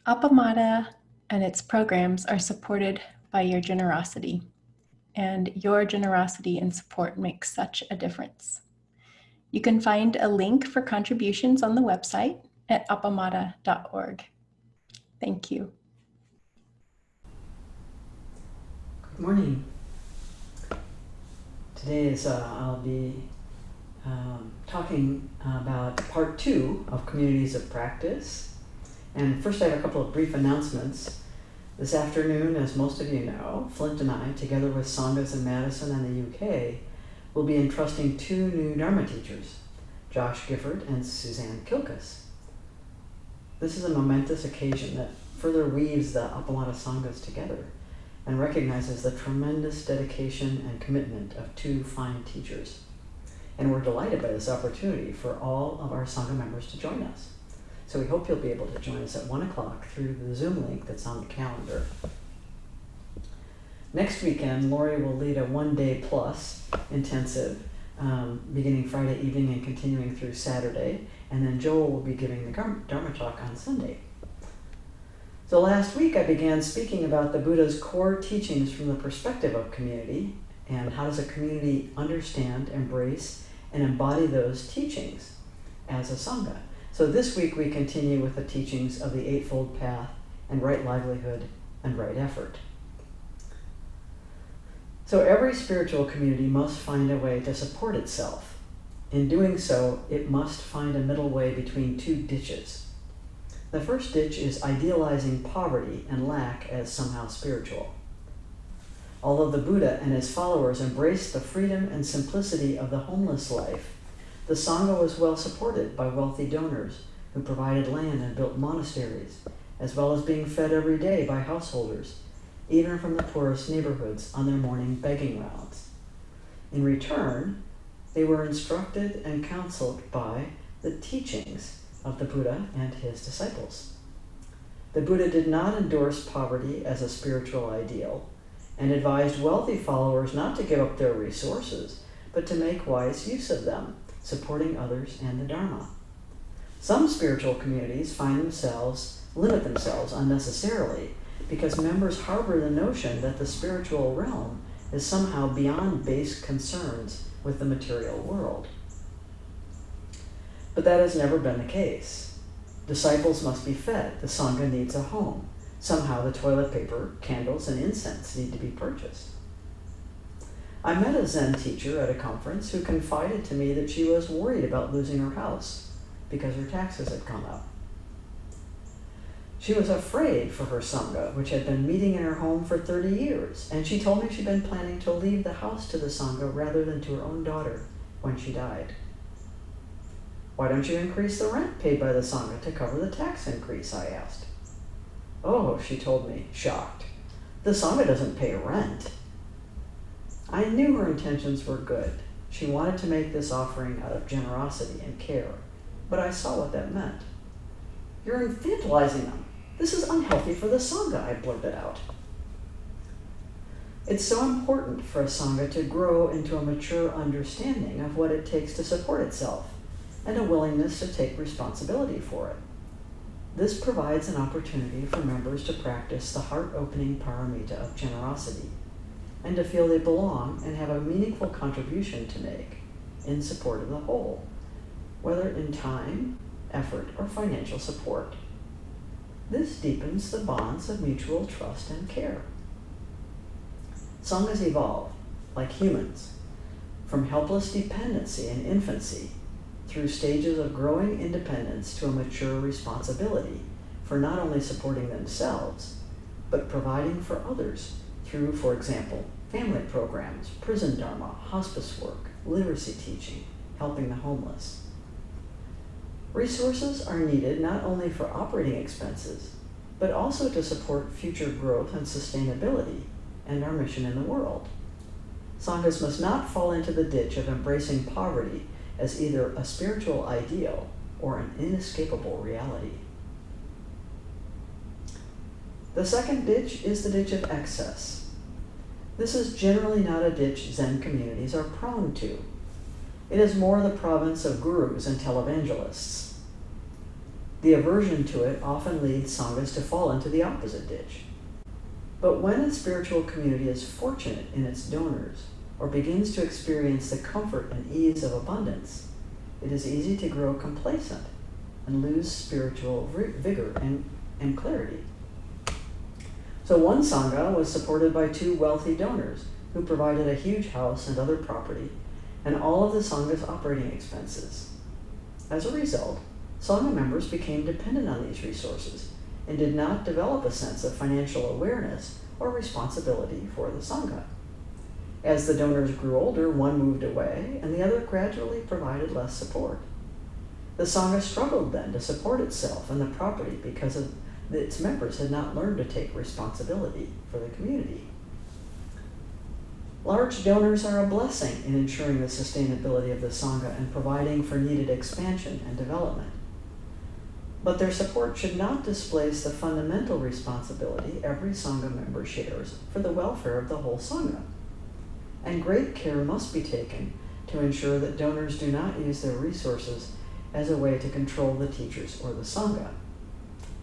Appamada and its programs are supported by your generosity, and your generosity and support makes such a difference. You can find a link for contributions on the website at appamada.org. Thank you. Good morning. Today I'll be talking about part 2 of Communities of Practice. And first I have a couple of brief announcements. This afternoon, as most of you know, Flint and I, together with Sanghas in Madison and the UK, will be entrusting 2 new Dharma teachers, Josh Gifford and Suzanne Kilkus. This is a momentous occasion that further weaves the Appamada Sanghas together and recognizes the tremendous dedication and commitment of 2 fine teachers. And we're delighted by this opportunity for all of our Sangha members to join us. So we hope you'll be able to join us at 1 o'clock through the Zoom link that's on the calendar. Next weekend, Lori will lead a 1-day plus intensive, beginning Friday evening and continuing through Saturday. And then Joel will be giving the Dharma talk on Sunday. So last week I began speaking about the Buddha's core teachings from the perspective of community, and how does a community understand, embrace, and embody those teachings as a Sangha. So this week we continue with the teachings of the Eightfold Path and right livelihood and right effort. So every spiritual community must find a way to support itself. In doing so, it must find a middle way between 2 ditches. The first ditch is idealizing poverty and lack as somehow spiritual. Although the Buddha and his followers embraced the freedom and simplicity of the homeless life, the Sangha was well supported by wealthy donors who provided land and built monasteries, as well as being fed every day by householders, even from the poorest neighborhoods on their morning begging rounds. In return, they were instructed and counseled by the teachings of the Buddha and his disciples. The Buddha did not endorse poverty as a spiritual ideal, and advised wealthy followers not to give up their resources, but to make wise use of them, supporting others and the Dharma. Some spiritual communities limit themselves unnecessarily because members harbor the notion that the spiritual realm is somehow beyond base concerns with the material world. But that has never been the case. Disciples must be fed. The Sangha needs a home. Somehow the toilet paper, candles, and incense need to be purchased. I met a Zen teacher at a conference who confided to me that she was worried about losing her house because her taxes had gone up. She was afraid for her Sangha, which had been meeting in her home for 30 years, and she told me she'd been planning to leave the house to the Sangha rather than to her own daughter when she died. "Why don't you increase the rent paid by the Sangha to cover the tax increase?" I asked. "Oh," she told me, shocked. "The Sangha doesn't pay rent." I knew her intentions were good. She wanted to make this offering out of generosity and care, but I saw what that meant. "You're infantilizing them. This is unhealthy for the Sangha," I blurted out. It's so important for a Sangha to grow into a mature understanding of what it takes to support itself, and a willingness to take responsibility for it. This provides an opportunity for members to practice the heart-opening paramita of generosity, and to feel they belong and have a meaningful contribution to make in support of the whole, whether in time, effort, or financial support. This deepens the bonds of mutual trust and care. Sanghas evolve, like humans, from helpless dependency in infancy through stages of growing independence to a mature responsibility for not only supporting themselves, but providing for others through, for example, family programs, prison dharma, hospice work, literacy teaching, helping the homeless. Resources are needed not only for operating expenses, but also to support future growth and sustainability and our mission in the world. Sanghas must not fall into the ditch of embracing poverty as either a spiritual ideal or an inescapable reality. The second ditch is the ditch of excess. This is generally not a ditch Zen communities are prone to. It is more the province of gurus and televangelists. The aversion to it often leads sanghas to fall into the opposite ditch. But when a spiritual community is fortunate in its donors, or begins to experience the comfort and ease of abundance, it is easy to grow complacent and lose spiritual vigor and clarity. So one sangha was supported by 2 wealthy donors who provided a huge house and other property, and all of the sangha's operating expenses. As a result, sangha members became dependent on these resources and did not develop a sense of financial awareness or responsibility for the sangha. As the donors grew older, one moved away and the other gradually provided less support. The sangha struggled then to support itself and the property because its members had not learned to take responsibility for the community. Large donors are a blessing in ensuring the sustainability of the sangha and providing for needed expansion and development. But their support should not displace the fundamental responsibility every sangha member shares for the welfare of the whole sangha. And great care must be taken to ensure that donors do not use their resources as a way to control the teachers or the sangha.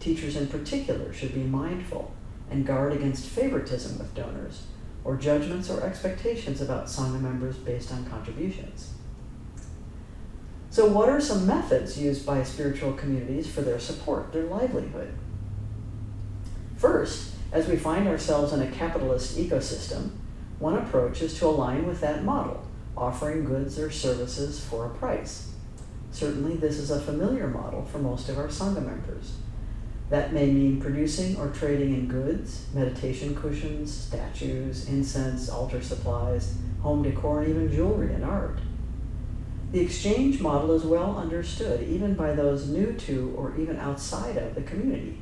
Teachers in particular should be mindful and guard against favoritism with donors, or judgments or expectations about sangha members based on contributions. So what are some methods used by spiritual communities for their support, their livelihood? First, as we find ourselves in a capitalist ecosystem, one approach is to align with that model, offering goods or services for a price. Certainly this is a familiar model for most of our sangha members. That may mean producing or trading in goods, meditation cushions, statues, incense, altar supplies, home decor, and even jewelry and art. The exchange model is well understood even by those new to or even outside of the community.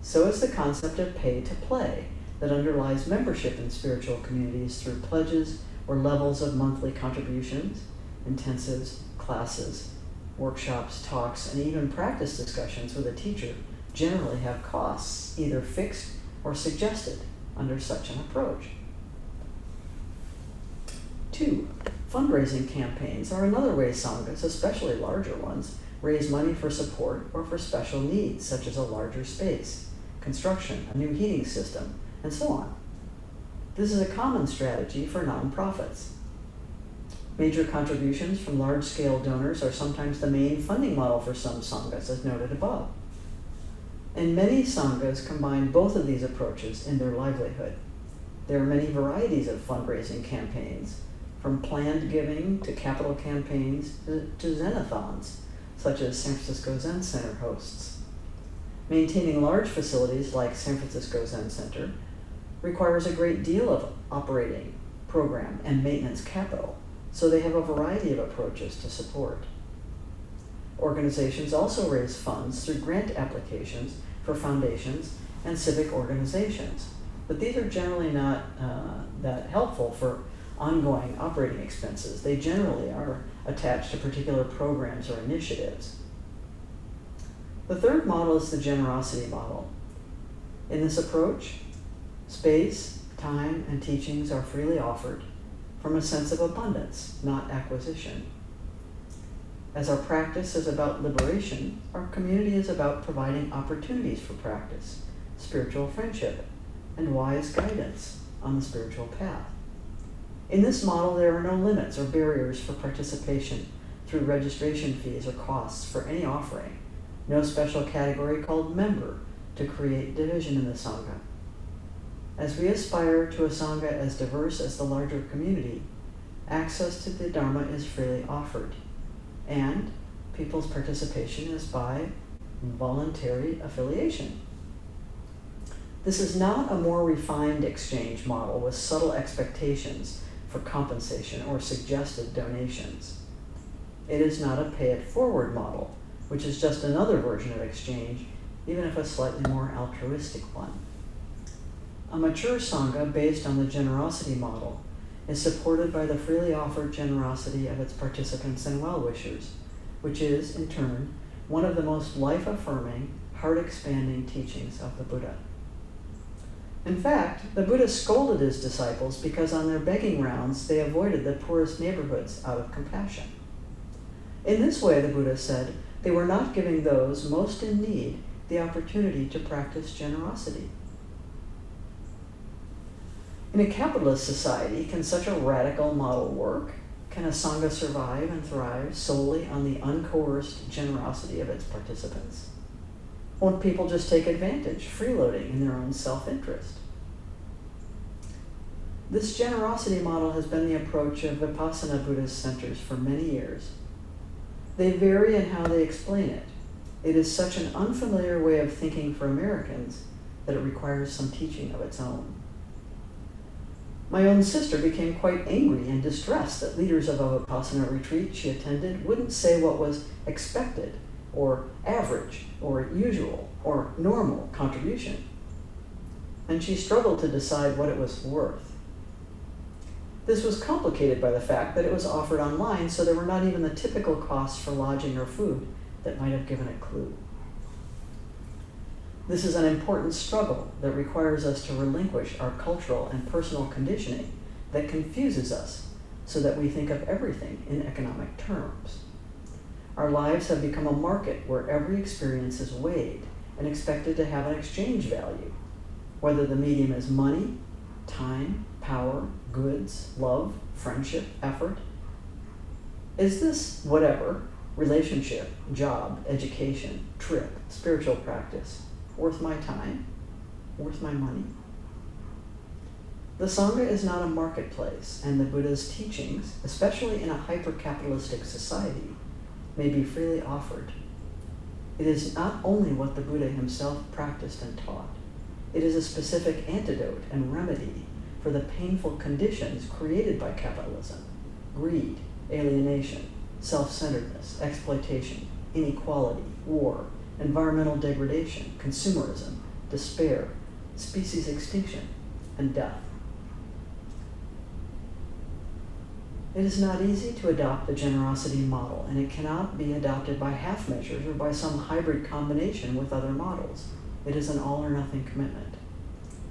So is the concept of pay to play that underlies membership in spiritual communities through pledges or levels of monthly contributions, intensives, classes, workshops, talks, and even practice discussions with a teacher generally have costs, either fixed or suggested under such an approach. 2. Fundraising campaigns are another way sanghas, especially larger ones, raise money for support or for special needs, such as a larger space, construction, a new heating system, and so on. This is a common strategy for nonprofits. Major contributions from large-scale donors are sometimes the main funding model for some sanghas, as noted above. And many sanghas combine both of these approaches in their livelihood. There are many varieties of fundraising campaigns, from planned giving to capital campaigns to Zen-a-thons, such as San Francisco Zen Center hosts. Maintaining large facilities like San Francisco Zen Center requires a great deal of operating, program, and maintenance capital, so they have a variety of approaches to support. Organizations also raise funds through grant applications for foundations and civic organizations, but these are generally not that helpful for ongoing operating expenses. They generally are attached to particular programs or initiatives. The third model is the generosity model. In this approach, space, time, and teachings are freely offered from a sense of abundance, not acquisition. As our practice is about liberation, our community is about providing opportunities for practice, spiritual friendship, and wise guidance on the spiritual path. In this model, there are no limits or barriers for participation through registration fees or costs for any offering, no special category called member to create division in the sangha. As we aspire to a sangha as diverse as the larger community, access to the Dharma is freely offered, and people's participation is by voluntary affiliation. This is not a more refined exchange model with subtle expectations for compensation or suggested donations. It is not a pay-it-forward model, which is just another version of exchange, even if a slightly more altruistic one. A mature sangha based on the generosity model is supported by the freely offered generosity of its participants and well-wishers, which is, in turn, one of the most life-affirming, heart-expanding teachings of the Buddha. In fact, the Buddha scolded his disciples because on their begging rounds they avoided the poorest neighborhoods out of compassion. In this way, the Buddha said, they were not giving those most in need the opportunity to practice generosity. In a capitalist society, can such a radical model work? Can a Sangha survive and thrive solely on the uncoerced generosity of its participants? Won't people just take advantage, freeloading in their own self-interest? This generosity model has been the approach of Vipassana Buddhist centers for many years. They vary in how they explain it. It is such an unfamiliar way of thinking for Americans that it requires some teaching of its own. My own sister became quite angry and distressed that leaders of a Vipassana retreat she attended wouldn't say what was expected, or average, or usual, or normal contribution. And she struggled to decide what it was worth. This was complicated by the fact that it was offered online, so there were not even the typical costs for lodging or food that might have given a clue. This is an important struggle that requires us to relinquish our cultural and personal conditioning that confuses us so that we think of everything in economic terms. Our lives have become a market where every experience is weighed and expected to have an exchange value, whether the medium is money, time, power, goods, love, friendship, effort. Is this whatever, relationship, job, education, trip, spiritual practice, worth my time? Worth my money? The Sangha is not a marketplace, and the Buddha's teachings, especially in a hyper-capitalistic society, may be freely offered. It is not only what the Buddha himself practiced and taught, it is a specific antidote and remedy for the painful conditions created by capitalism: greed, alienation, self-centeredness, exploitation, inequality, war, environmental degradation, consumerism, despair, species extinction, and death. It is not easy to adopt the generosity model, and it cannot be adopted by half measures or by some hybrid combination with other models. It is an all or nothing commitment.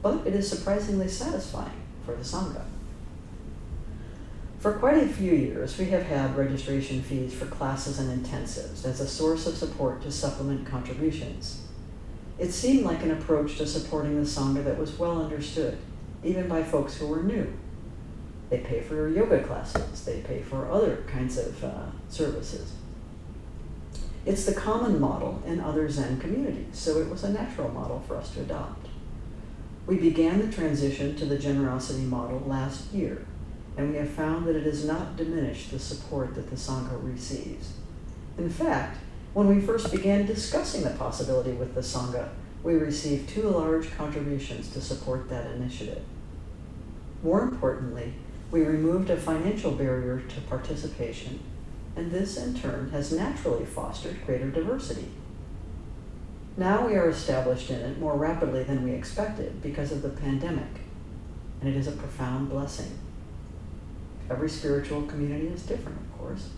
But it is surprisingly satisfying for the Sangha. For quite a few years, we have had registration fees for classes and intensives as a source of support to supplement contributions. It seemed like an approach to supporting the Sangha that was well understood, even by folks who were new. They pay for yoga classes, they pay for other kinds of services. It's the common model in other Zen communities, so it was a natural model for us to adopt. We began the transition to the generosity model last year, and we have found that it has not diminished the support that the Sangha receives. In fact, when we first began discussing the possibility with the Sangha, we received 2 large contributions to support that initiative. More importantly, we removed a financial barrier to participation, and this in turn has naturally fostered greater diversity. Now we are established in it more rapidly than we expected because of the pandemic, and it is a profound blessing. Every spiritual community is different, of course.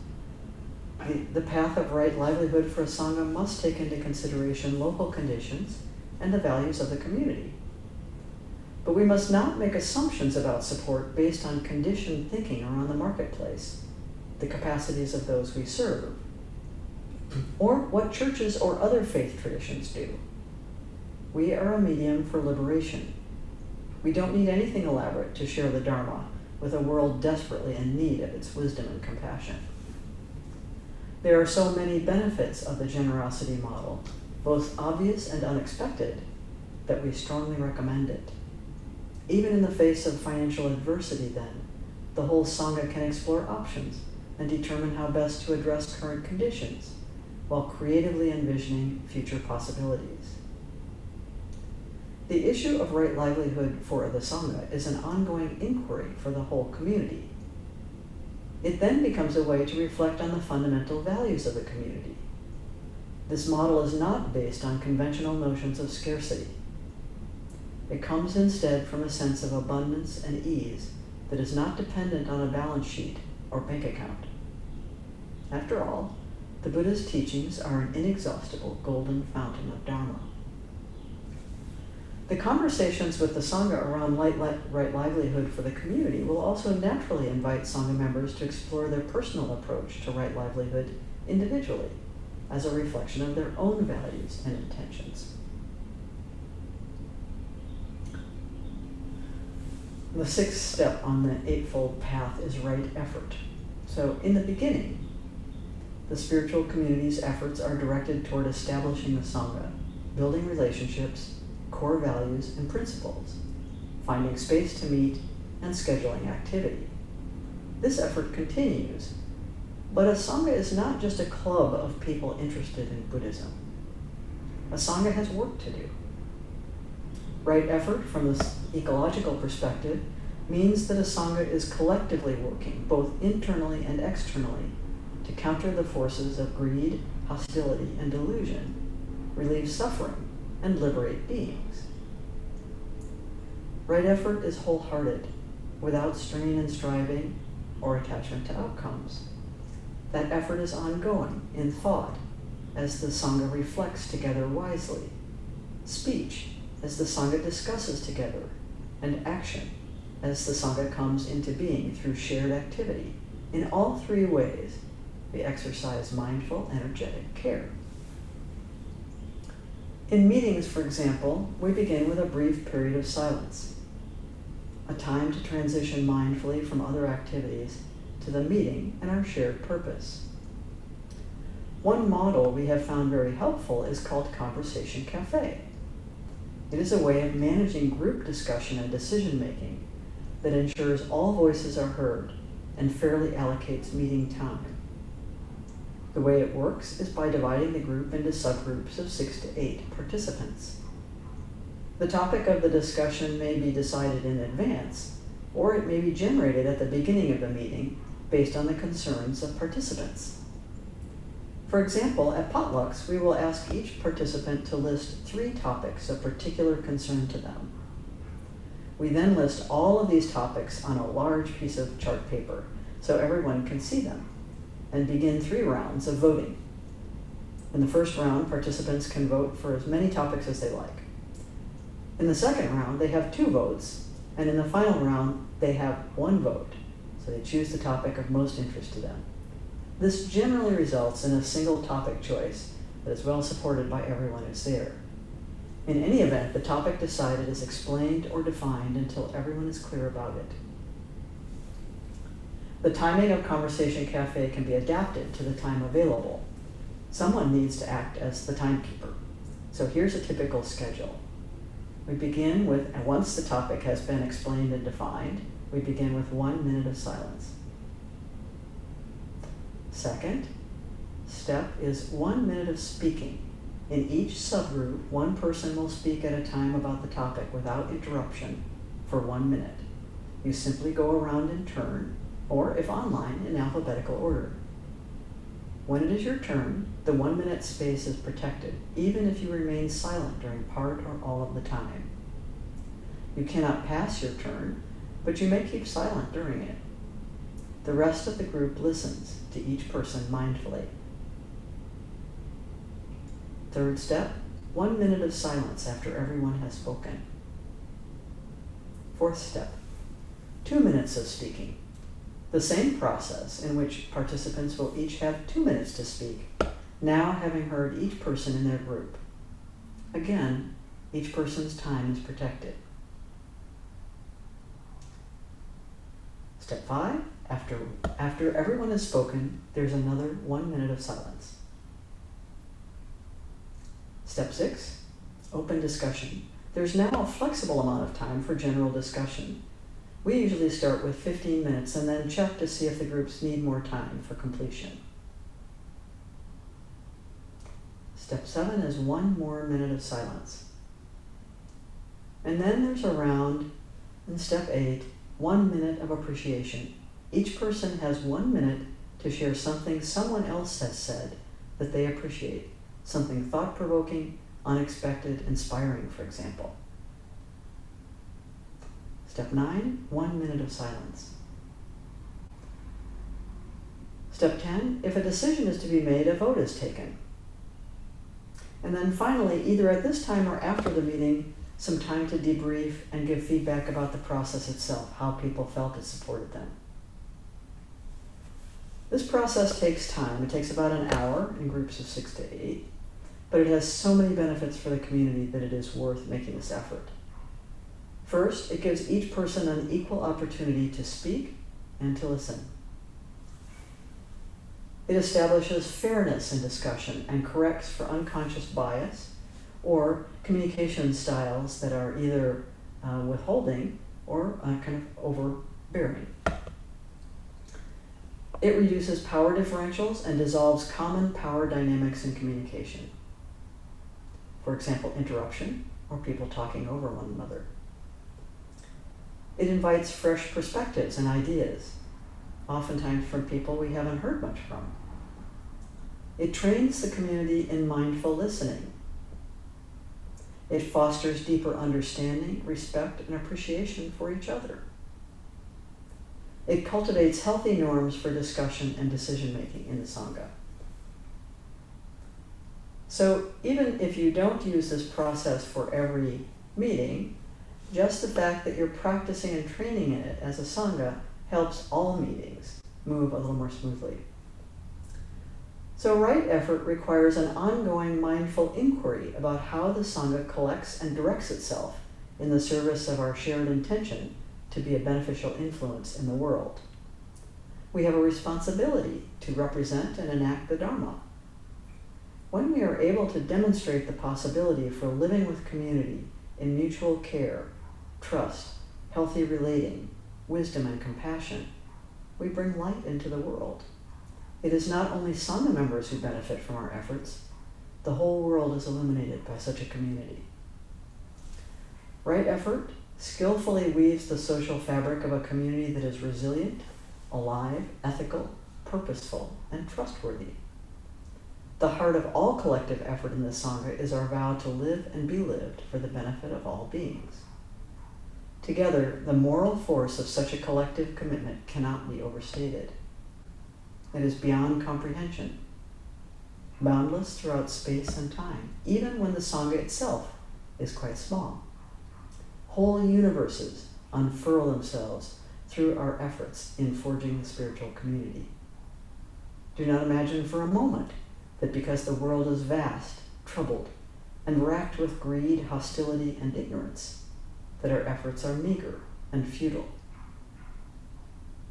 The path of right livelihood for a Sangha must take into consideration local conditions and the values of the community. But we must not make assumptions about support based on conditioned thinking around the marketplace, the capacities of those we serve, or what churches or other faith traditions do. We are a medium for liberation. We don't need anything elaborate to share the Dharma with a world desperately in need of its wisdom and compassion. There are so many benefits of the generosity model, both obvious and unexpected, that we strongly recommend it. Even in the face of financial adversity, then, the whole Sangha can explore options and determine how best to address current conditions while creatively envisioning future possibilities. The issue of right livelihood for the Sangha is an ongoing inquiry for the whole community. It then becomes a way to reflect on the fundamental values of the community. This model is not based on conventional notions of scarcity. It comes instead from a sense of abundance and ease that is not dependent on a balance sheet or bank account. After all, the Buddha's teachings are an inexhaustible golden fountain of Dharma. The conversations with the Sangha around right livelihood for the community will also naturally invite Sangha members to explore their personal approach to right livelihood individually. as a reflection of their own values and intentions. The sixth step on the Eightfold Path is right effort. So in the beginning, the spiritual community's efforts are directed toward establishing the Sangha, building relationships, core values and principles, finding space to meet, and scheduling activity. This effort continues, but a Sangha is not just a club of people interested in Buddhism. A Sangha has work to do. Right effort from the ecological perspective means that a Sangha is collectively working, both internally and externally, to counter the forces of greed, hostility, and delusion, relieve suffering, and liberate beings. Right effort is wholehearted, without strain and striving or attachment to outcomes. That effort is ongoing in thought, as the Sangha reflects together wisely, speech, as the Sangha discusses together, and action, as the Sangha comes into being through shared activity. In all three ways, we exercise mindful, energetic care. In meetings, for example, we begin with a brief period of silence, a time to transition mindfully from other activities to the meeting and our shared purpose. One model we have found very helpful is called Conversation Cafe. It is a way of managing group discussion and decision-making that ensures all voices are heard and fairly allocates meeting time. The way it works is by dividing the group into subgroups of 6 to 8 participants. The topic of the discussion may be decided in advance, or it may be generated at the beginning of the meeting based on the concerns of participants. For example, at potlucks, we will ask each participant to list 3 topics of particular concern to them. We then list all of these topics on a large piece of chart paper so everyone can see them, and begin 3 rounds of voting. In the first round, participants can vote for as many topics as they like. In the second round, they have 2 votes, and in the final round, they have 1 vote. So they choose the topic of most interest to them. This generally results in a single topic choice that is well supported by everyone who's there. In any event, the topic decided is explained or defined until everyone is clear about it. The timing of Conversation Cafe can be adapted to the time available. Someone needs to act as the timekeeper. So here's a typical schedule. We begin with, and once the topic has been explained and defined, we begin with 1 minute of silence. Second step is 1 minute of speaking. In each subgroup, one person will speak at a time about the topic without interruption for 1 minute. You simply go around in turn, or if online, in alphabetical order. When it is your turn, the 1 minute space is protected, even if you remain silent during part or all of the time. You cannot pass your turn, but you may keep silent during it. The rest of the group listens to each person mindfully. Third step, 1 minute of silence after everyone has spoken. Fourth step, 2 minutes of speaking. The same process in which participants will each have 2 minutes to speak, now having heard each person in their group. Again, each person's time is protected. Step 5, after everyone has spoken, there's another 1 minute of silence. Step 6, open discussion. There's now a flexible amount of time for general discussion. We usually start with 15 minutes and then check to see if the groups need more time for completion. Step 7 is 1 more minute of silence. And then there's a round in step 8, 1 minute of appreciation. Each person has 1 minute to share something someone else has said that they appreciate, something thought-provoking, unexpected, inspiring, for example. Step 9, 1 minute of silence. Step 10, if a decision is to be made, a vote is taken. And then finally, either at this time or after the meeting, some time to debrief and give feedback about the process itself, how people felt it supported them. This process takes time. It takes about an hour in groups of 6 to 8, but it has so many benefits for the community that it is worth making this effort. First, it gives each person an equal opportunity to speak and to listen. It establishes fairness in discussion and corrects for unconscious bias or communication styles that are either withholding or kind of overbearing. It reduces power differentials and dissolves common power dynamics in communication. For example, interruption or people talking over one another. It invites fresh perspectives and ideas, oftentimes from people we haven't heard much from. It trains the community in mindful listening. It fosters deeper understanding, respect, and appreciation for each other. It cultivates healthy norms for discussion and decision-making in the Sangha. So even if you don't use this process for every meeting, just the fact that you're practicing and training in it as a Sangha helps all meetings move a little more smoothly. So right effort requires an ongoing mindful inquiry about how the Sangha collects and directs itself in the service of our shared intention to be a beneficial influence in the world. We have a responsibility to represent and enact the Dharma. When we are able to demonstrate the possibility for living with community in mutual care, trust, healthy relating, wisdom, and compassion, we bring light into the world. It is not only Sangha members who benefit from our efforts, the whole world is illuminated by such a community. Right effort skillfully weaves the social fabric of a community that is resilient, alive, ethical, purposeful, and trustworthy. The heart of all collective effort in the Sangha is our vow to live and be lived for the benefit of all beings. Together, the moral force of such a collective commitment cannot be overstated. It is beyond comprehension, boundless throughout space and time, even when the Sangha itself is quite small. Whole universes unfurl themselves through our efforts in forging the spiritual community. Do not imagine for a moment that because the world is vast, troubled, and racked with greed, hostility, and ignorance, that our efforts are meager and futile.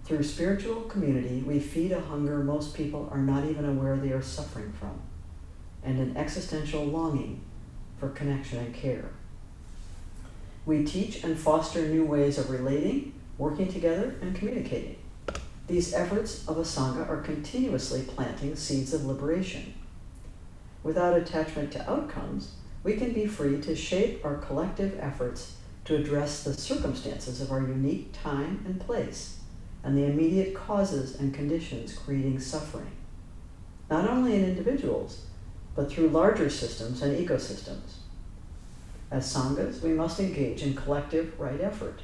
Through spiritual community, we feed a hunger most people are not even aware they are suffering from, and an existential longing for connection and care. We teach and foster new ways of relating, working together, and communicating. These efforts of a Sangha are continuously planting seeds of liberation. Without attachment to outcomes, we can be free to shape our collective efforts to address the circumstances of our unique time and place, and the immediate causes and conditions creating suffering, not only in individuals, but through larger systems and ecosystems. As Sanghas, we must engage in collective right effort.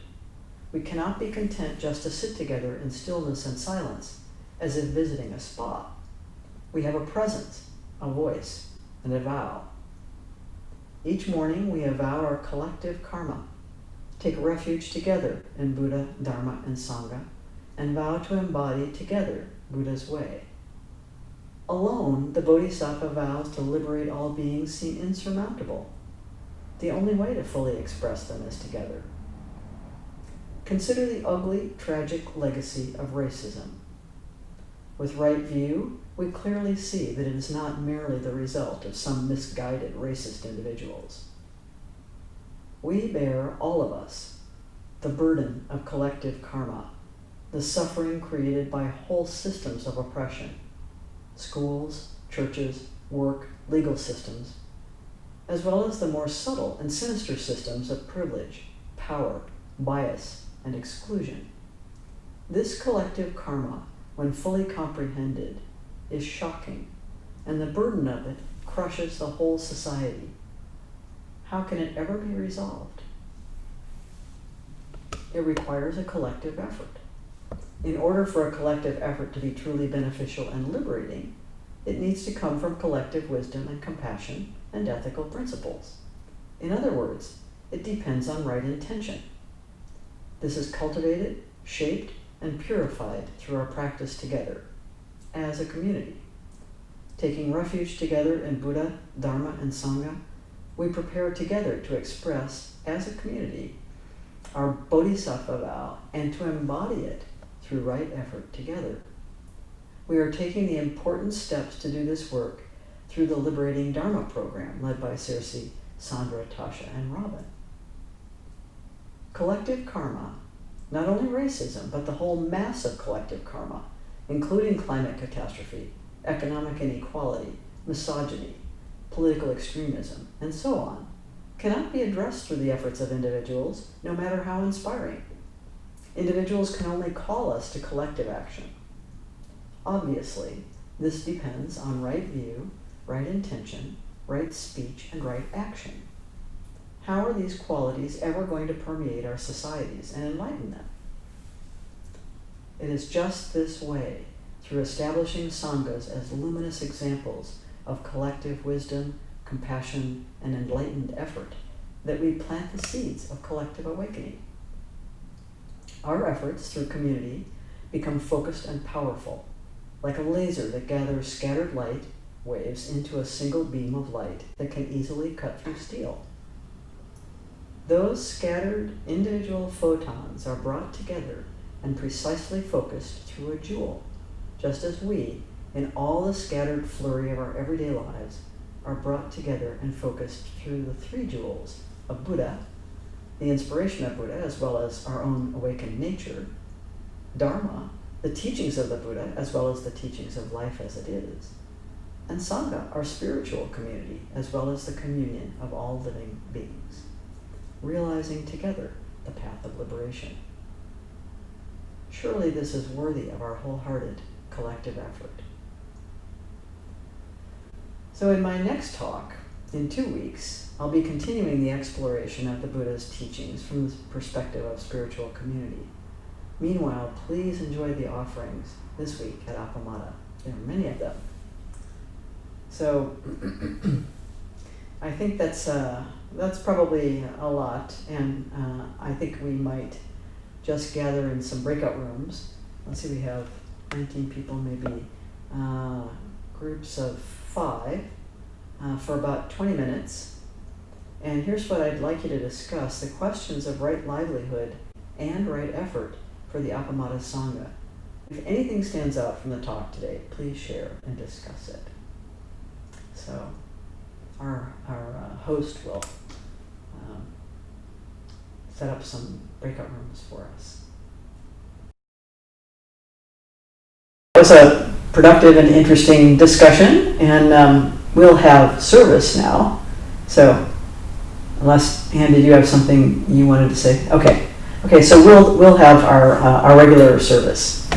We cannot be content just to sit together in stillness and silence, as if visiting a spa. We have a presence, a voice, and a vow. Each morning we avow our collective karma, take refuge together in Buddha, Dharma, and Sangha, and vow to embody together Buddha's way. Alone, the Bodhisattva vows to liberate all beings seem insurmountable. The only way to fully express them is together. Consider the ugly, tragic legacy of racism. With right view, we clearly see that it is not merely the result of some misguided racist individuals. We bear, all of us, the burden of collective karma, the suffering created by whole systems of oppression, schools, churches, work, legal systems, as well as the more subtle and sinister systems of privilege, power, bias, and exclusion. This collective karma, when fully comprehended, is shocking, and the burden of it crushes the whole society. How can it ever be resolved? It requires a collective effort. In order for a collective effort to be truly beneficial and liberating, it needs to come from collective wisdom and compassion and ethical principles. In other words, it depends on right intention. This is cultivated, shaped, and purified through our practice together. as a community. Taking refuge together in Buddha, Dharma, and Sangha, we prepare together to express, as a community, our bodhisattva vow and to embody it through right effort together. We are taking the important steps to do this work through the Liberating Dharma program led by Circe, Sandra, Tasha, and Robin. Collective karma, not only racism, but the whole mass of collective karma, including climate catastrophe, economic inequality, misogyny, political extremism, and so on, cannot be addressed through the efforts of individuals, no matter how inspiring. Individuals can only call us to collective action. Obviously, this depends on right view, right intention, right speech, and right action. How are these qualities ever going to permeate our societies and enlighten them? It is just this way, through establishing sanghas as luminous examples of collective wisdom, compassion, and enlightened effort, that we plant the seeds of collective awakening. Our efforts through community become focused and powerful, like a laser that gathers scattered light waves into a single beam of light that can easily cut through steel. Those scattered individual photons are brought together and precisely focused through a jewel, just as we, in all the scattered flurry of our everyday lives, are brought together and focused through the three jewels of Buddha, the inspiration of Buddha, as well as our own awakened nature, Dharma, the teachings of the Buddha, as well as the teachings of life as it is, and Sangha, our spiritual community, as well as the communion of all living beings, realizing together the path of liberation. Surely this is worthy of our wholehearted collective effort. So in my next talk, in 2 weeks, I'll be continuing the exploration of the Buddha's teachings from the perspective of spiritual community. Meanwhile, please enjoy the offerings this week at Appamada. There are many of them. So I think that's probably a lot, and I think we might just gather in some breakout rooms. Let's see, we have 19 people, maybe groups of 5 for about 20 minutes. And here's what I'd like you to discuss: the questions of right livelihood and right effort for the Appamada Sangha. If anything stands out from the talk today, please share and discuss it. So our host will set up some breakout rooms for us. It was a productive and interesting discussion, and we'll have service now. So, unless, Ann, did you have something you wanted to say? Okay, so we'll have our regular service.